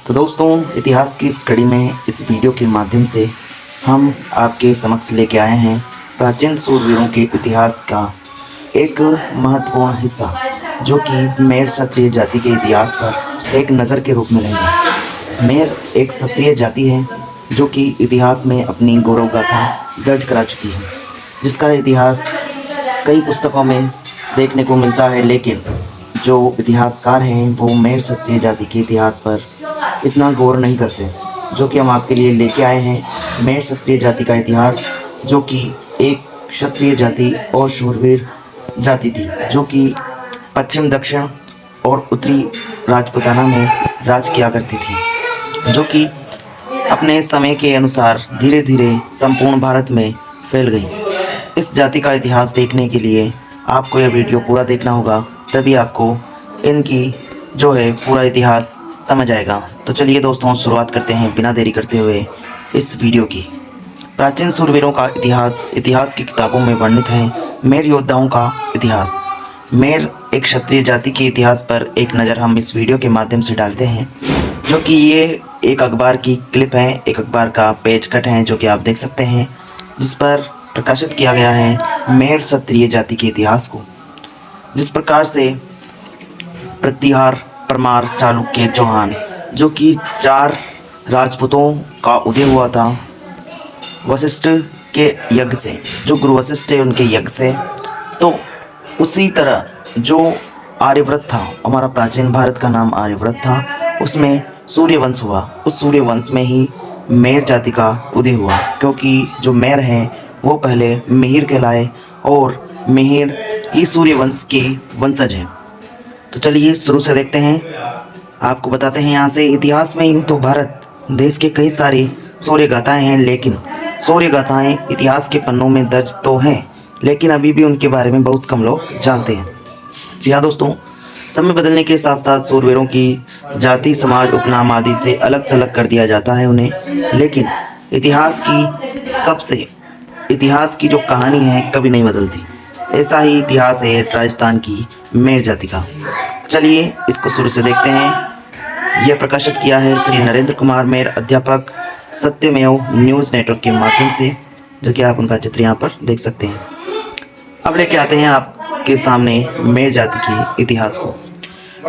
तो दोस्तों, इतिहास की इस कड़ी में इस वीडियो के माध्यम से हम आपके समक्ष लेके आए हैं प्राचीन सूरवीरों के इतिहास का एक महत्वपूर्ण हिस्सा, जो कि मेर क्षत्रिय जाति के इतिहास पर एक नज़र के रूप में रहेगा। मेर एक क्षत्रिय जाति है जो कि इतिहास में अपनी गौरव गाथा दर्ज करा चुकी है, जिसका इतिहास कई पुस्तकों में देखने को मिलता है, लेकिन जो इतिहासकार हैं वो मेर क्षत्रिय जाति के इतिहास पर इतना गौर नहीं करते, जो कि हम आपके लिए लेके आए हैं मेर क्षत्रिय जाति का इतिहास, जो कि एक क्षत्रिय जाति और शूरवीर जाति थी, जो कि पश्चिम, दक्षिण और उत्तरी राजपूताना में राज किया करती थी, जो कि अपने समय के अनुसार धीरे धीरे संपूर्ण भारत में फैल गई। इस जाति का इतिहास देखने के लिए आपको यह वीडियो पूरा देखना होगा, तभी आपको इनकी जो है पूरा इतिहास समझ आएगा। तो चलिए दोस्तों, शुरुआत करते हैं बिना देरी करते हुए इस वीडियो की। प्राचीन सूरवीरों का इतिहास की किताबों में वर्णित है मेर योद्धाओं का इतिहास। मेर एक क्षत्रिय जाति के इतिहास पर एक नज़र हम इस वीडियो के माध्यम से डालते हैं, जो कि ये एक अखबार की क्लिप है, एक अखबार का पेज कट है, जो कि आप देख सकते हैं, जिस पर प्रकाशित किया गया है मेर क्षत्रिय जाति के इतिहास को। जिस प्रकार से प्रतिहार, परमार, चालुक्य, चौहान, जो कि 4 राजपूतों का उदय हुआ था वशिष्ठ के यज्ञ से, जो गुरु वशिष्ठ है उनके यज्ञ से, तो उसी तरह जो आर्यव्रत था, हमारा प्राचीन भारत का नाम आर्यव्रत था, उसमें सूर्यवंश हुआ। उस सूर्यवंश में ही मेर जाति का उदय हुआ, क्योंकि जो मेर हैं वो पहले मिहिर कहलाए और मिहिर ही सूर्यवंश के वंशज हैं। तो चलिए शुरू से देखते हैं, आपको बताते हैं यहाँ से। इतिहास में यूँ तो भारत देश के कई सारी शौर्य गाथाएँ हैं, लेकिन शौर्य गाथाएँ इतिहास के पन्नों में दर्ज तो हैं, लेकिन अभी भी उनके बारे में बहुत कम लोग जानते हैं। जी हाँ दोस्तों, समय बदलने के साथ साथ सूरवीरों की जाति, समाज, उपनाम आदि से अलग थलग कर दिया जाता है उन्हें, लेकिन इतिहास की जो कहानी है कभी नहीं बदलती। ऐसा ही इतिहास है राजस्थान की मेर जाति का। चलिए इसको शुरू से देखते हैं। यह प्रकाशित किया है श्री नरेंद्र कुमार मेर, अध्यापक, सत्यमेव न्यूज़ नेटवर्क के माध्यम से, जो कि आप उनका चित्र यहाँ पर देख सकते हैं। अब लेके आते हैं आपके सामने मेर जाति के इतिहास को।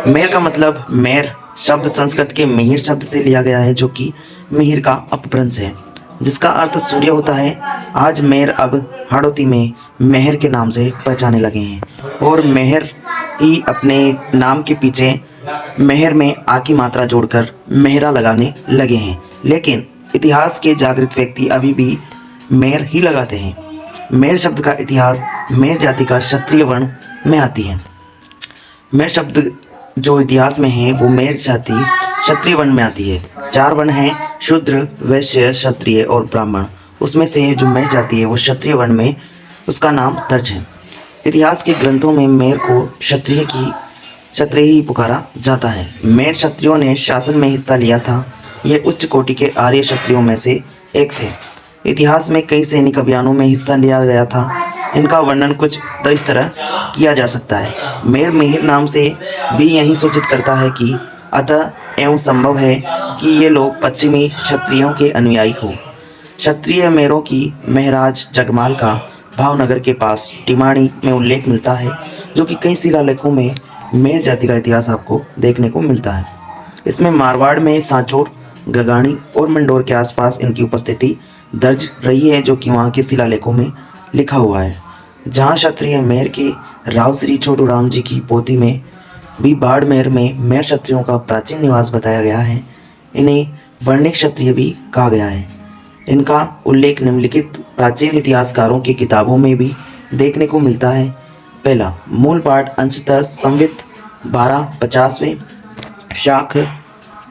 मेर का मतलब, मेर शब्द संस्कृत के मिहिर शब्द से लिया गया है, जो कि मिहिर का अपभ्रंश है, जिसका अर्थ सूर्य होता है। आज मेर अब हाड़ौती में मेहर के नाम से पहचाने लगे हैं, और मेहर ही अपने नाम के पीछे मेहर में आ की मात्रा जोड़कर मेहरा लगाने लगे हैं, लेकिन इतिहास के जागृत व्यक्ति अभी भी मेर ही लगाते हैं। मेर शब्द का इतिहास मेर जाति का क्षत्रिय वर्ण में आती है। मेर शब्द जो इतिहास में है वो मेर जाति क्षत्रिय वर्ण में आती है। 4 वर्ण हैं, शूद्र, वैश्य, क्षत्रिय और ब्राह्मण। उसमें से जो मेर जाति है वो क्षत्रिय वर्ण में उसका नाम दर्ज है। इतिहास के ग्रंथों में मेर को क्षत्रिय ही पुकारा जाता है। मेर क्षत्रियों ने शासन में हिस्सा लिया था। ये उच्च कोटि के आर्य क्षत्रियों में से एक थे। इतिहास में कई सैनिक अभियानों में हिस्सा लिया गया था। इनका वर्णन कुछ इस तरह किया जा सकता है। मेर मिहिर नाम से भी यही सूचित करता है कि अतः एवं संभव है कि ये लोग पश्चिमी क्षत्रियों के अनुयायी हो। क्षत्रिय मेरों की महराज जगमाल का भावनगर के पास टिमाणी में उल्लेख मिलता है, जो कि कई शिलालेखों में मेर जाति का इतिहास आपको देखने को मिलता है। इसमें मारवाड़ में सांचौर, गगानी और मंडोर के आसपास इनकी उपस्थिति दर्ज रही है, जो कि वहाँ के शिलालेखों में लिखा हुआ है। जहाँ क्षत्रिय मेर के राव श्री छोटू राम जी की पोथी में भी बाड़मेर में मेर क्षत्रियों का प्राचीन निवास बताया गया है। इन्हें वर्णिक क्षत्रिय भी कहा गया है। इनका उल्लेख निम्नलिखित प्राचीन इतिहासकारों की किताबों में भी देखने को मिलता है। पहला, मूल पाठ अंशतः संवत 1250वें शाख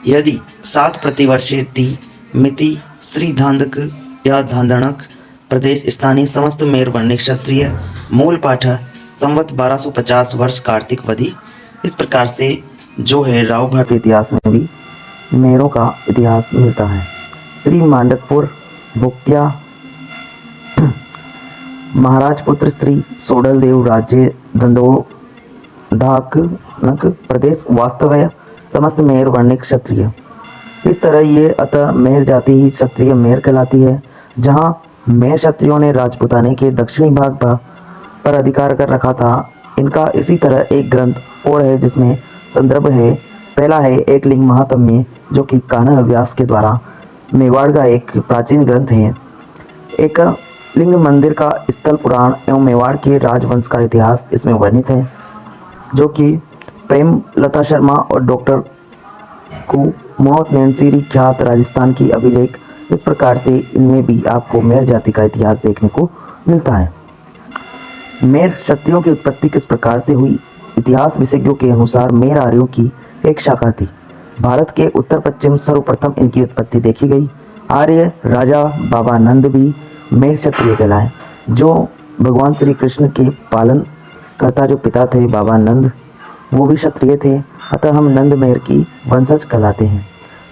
यदि 7 प्रतिवर्षेति मिति श्री धांधक या धांधणक प्रदेश स्थानीय समस्त मेर वर्णिक क्षत्रिय। मूल पाठ संवत 1250 वर्ष कार्तिक वधि। इस प्रकार से जो है राव भाट के इतिहास में भी मेरों का इतिहास मिलता है। श्री मांडकपुर भुक्तिया महाराज पुत्र श्री सोडल देव राज्य दंडोडाक प्रदेश वास्तव्य समस्त मेर वर्णिक क्षत्रिय। इस तरह ये अतः मेहर जाति ही क्षत्रिय मेहर कहलाती है। जहाँ मेहर क्षत्रियों ने राजपुताने के दक्षिणी भाग पर अधिकार कर रखा था। इनका इसी तरह एक ग्रंथ और है जिसमें संदर्भ है। पहला है एकलिंग महात्म्य, जो कि कान्ह व्यास के द्वारा मेवाड़ का एक प्राचीन ग्रंथ है। एक लिंग मंदिर का स्थल पुराण एवं मेवाड़ के राजवंश का इतिहास इसमें वर्णित है, जो कि प्रेम लता शर्मा और डॉक्टर को मौत नैनसीरी ख्यात राजस्थान की अभिलेख। इस प्रकार से इनमें भी आपको मेहर जाति का इतिहास देखने को मिलता है। मेहर क्षत्रियों की उत्पत्ति किस प्रकार से हुई? इतिहास विशेषज्ञों के अनुसार मेहर आर्यों की एक शाखा थी। भारत के उत्तर पश्चिम सर्वप्रथम इनकी उत्पत्ति देखी गई। आर्य राजा बाबा नंद भी मेहर क्षत्रिय कहलाए। जो भगवान श्री कृष्ण के पालन करता जो पिता थे बाबा नंद, वो भी क्षत्रिय थे। अतः हम नंद मेहर की वंशज कहलाते हैं।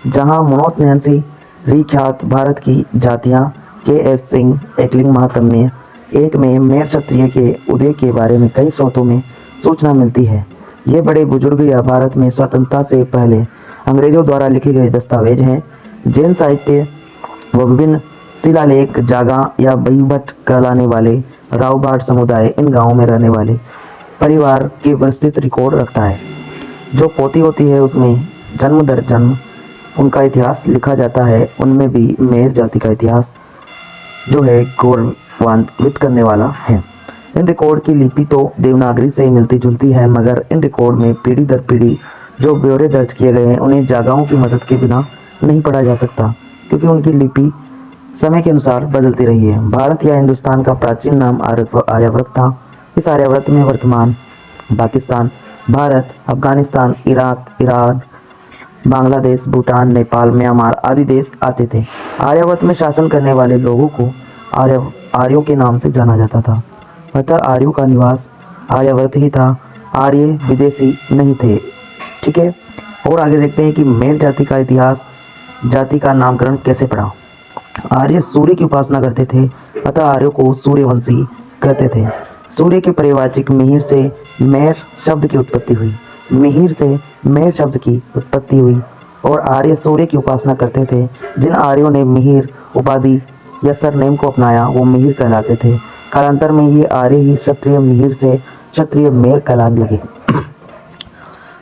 जहाँ मनोत नैन्सी ख्यात भारत की जातियाँ के सिंह एकलिंग महात्म्य एक में मेहर क्षत्रिय के उदय के बारे में कई स्रोतों में सूचना मिलती है। ये बड़े बुजुर्ग या भारत में स्वतंत्रता से पहले अंग्रेजों द्वारा लिखे गए दस्तावेज हैं। जैन साहित्य व विभिन्न शिलालेख जागा या बहीभट्ट कहलाने वाले राव भाट समुदाय इन गांवों में रहने वाले परिवार के विस्तृत रिकॉर्ड रखता है। जो पोथी होती है उसमें जन्म दर जन्म उनका इतिहास लिखा जाता है। उनमें भी मेहर जाति का इतिहास जो है गौरवान्वित करने वाला है। इन रिकॉर्ड की लिपि तो देवनागरी से ही मिलती जुलती है, मगर इन रिकॉर्ड में पीढ़ी दर पीढ़ी जो ब्यौरे दर्ज किए गए हैं उन्हें जागाओं की मदद के बिना नहीं पढ़ा जा सकता, क्योंकि उनकी लिपि समय के अनुसार बदलती रही है। भारत या हिंदुस्तान का प्राचीन नाम आर्यव्रत था। इस आर्यव्रत में वर्तमान Pakistan, Bharat, Afghanistan, Iraq, Iran, Bangladesh, Bhutan, Nepal, Myanmar आदि देश आते थे। आर्यावर्त में शासन करने वाले लोगों को आर्यों के नाम से जाना जाता था। अतः आर्यों का निवास आर्यावर्त ही था। आर्य विदेशी नहीं थे। ठीक है, और आगे देखते हैं कि मेहर जाति का इतिहास। जाति का नामकरण कैसे पड़ा? आर्य सूर्य की उपासना करते थे, अतः आर्यों को सूर्यवंशी कहते थे। सूर्य के परिवारचिक मिहिर से मेहर शब्द की उत्पत्ति हुई। मिहिर से मेहर शब्द की उत्पत्ति हुई और आर्य सूर्य की उपासना करते थे। जिन आर्यों ने मिहिर उपाधि या सरनेम को अपनाया वो मिहिर कहलाते थे। कालांतर में ये आर्य ही क्षत्रिय मिहिर से क्षत्रिय मेहर कहलाने लगे।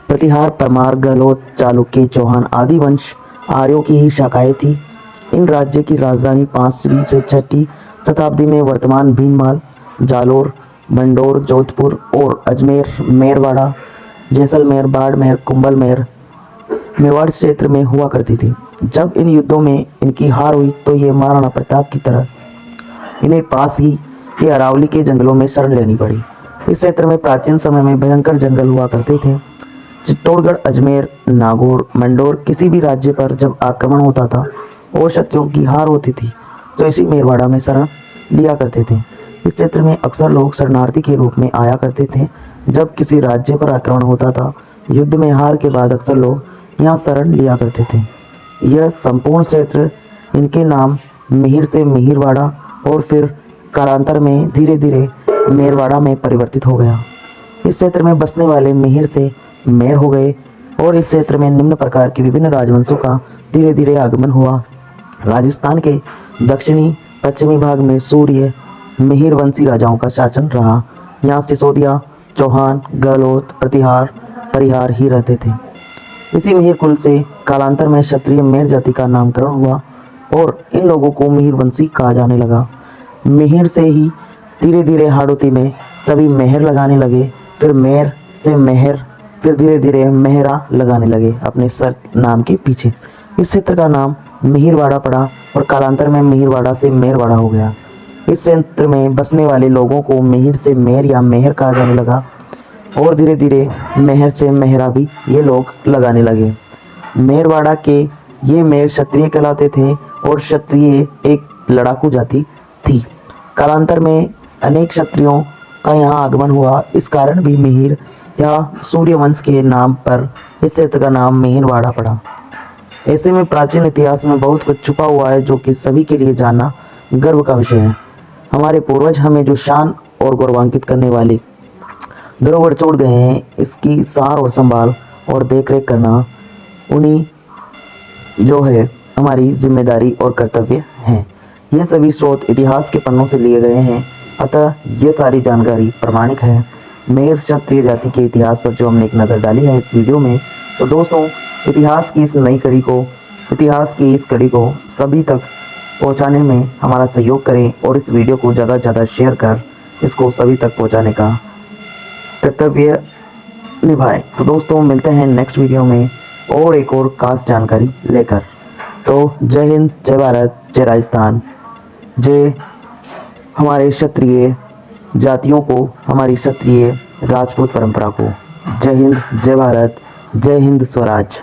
प्रतिहार, परमार, गहलोत, चालुक्य, चौहान आदि वंश आर्यों की ही शाखाएं थी। इन राज्य की राजधानी 5वीं से 6वीं शताब्दी में वर्तमान भीनमाल, जालोर, मंडोर, जोधपुर और अजमेर, मेरवाड़ा, जैसलमेर, बाड़मेर, कुंभलमेर, मेवाड़ क्षेत्र में हुआ करती थी। जब इन युद्धों में इनकी हार हुई तो ये महाराणा प्रताप की तरह इन्हें पास ही के अरावली के जंगलों में शरण लेनी पड़ी। इस क्षेत्र में प्राचीन समय में भयंकर जंगल हुआ करते थे। चित्तौड़गढ़, अजमेर, नागौर, मंडोर किसी भी राज्य पर जब आक्रमण होता था और शत्रुओं की हार होती थी तो इसी मेरवाड़ा में शरण लिया करते थे। इस क्षेत्र में अक्सर लोग शरणार्थी के रूप में आया करते थे। जब किसी राज्य पर आक्रमण होता था, युद्ध में हार के बाद अक्सर लोग यहाँ शरण लिया करते थे। यह संपूर्ण क्षेत्र इनके नाम मिहिर से मिहिरवाड़ा और फिर कालांतर में धीरे धीरे मेरवाड़ा में परिवर्तित हो गया। इस क्षेत्र में बसने वाले मिहिर से मेहर हो गए और इस क्षेत्र में निम्न प्रकार के विभिन्न राजवंशों का धीरे धीरे आगमन हुआ। राजस्थान के दक्षिणी पश्चिमी भाग में सूर्य मिहिर वंशी राजाओं का शासन रहा। यहाँ सिसोदिया, चौहान, गहलोत, प्रतिहार, परिहार ही रहते थे। इसी मिहिर कुल से कालांतर में क्षत्रिय मेहर जाति का नामकरण हुआ और इन लोगों को मिहिर वंशी कहा जाने लगा। मिहिर से ही धीरे धीरे हाड़ौती में सभी मेहर लगाने लगे, फिर मेहर से मेहर, फिर धीरे धीरे मेहरा लगाने लगे अपने सर नाम के पीछे। इस क्षेत्र का नाम मिहिरवाड़ा पड़ा और कालांतर में मिहिरवाड़ा से मेहरवाड़ा हो गया। इस क्षेत्र में बसने वाले लोगों को मिहिर से मेहर या मेहर कहा जाने लगा और धीरे धीरे मेहर से मेहरा भी ये लोग लगाने लगे। मेहरवाड़ा के ये मेहर क्षत्रिय कहलाते थे और क्षत्रिय एक लड़ाकू जाति थी। कालांतर में अनेक क्षत्रियों का यहाँ आगमन हुआ। इस कारण भी मिहिर या सूर्यवंश के नाम पर इस क्षेत्र का नाम मिहिरवाड़ा पड़ा। ऐसे में प्राचीन इतिहास में बहुत कुछ छुपा हुआ है जो कि सभी के लिए जानना गर्व का विषय है। हमारे पूर्वज हमें जो शान और गौरवान्वित करने वाली धरोहर छोड़ गए हैं, इसकी सार और संभाल और देखरेख करना उन्हीं जो है हमारी जिम्मेदारी और कर्तव्य है। ये सभी स्रोत इतिहास के पन्नों से लिए गए हैं, अतः ये सारी जानकारी प्रामाणिक है। मेर क्षत्रिय जाति के इतिहास पर जो हमने एक नज़र डाली है इस वीडियो में, तो दोस्तों इतिहास की इस नई कड़ी को, इतिहास की इस कड़ी को सभी तक पहुंचाने में हमारा सहयोग करें और इस वीडियो को ज़्यादा से ज़्यादा शेयर कर इसको सभी तक पहुंचाने का कर्तव्य निभाएं। तो दोस्तों मिलते हैं नेक्स्ट वीडियो में और एक और खास जानकारी लेकर। तो जय हिंद, जय भारत, जय राजस्थान, जय हमारे क्षत्रिय जातियों को, हमारी क्षत्रिय राजपूत परंपरा को। जय हिंद, जय भारत, जय हिंद स्वराज।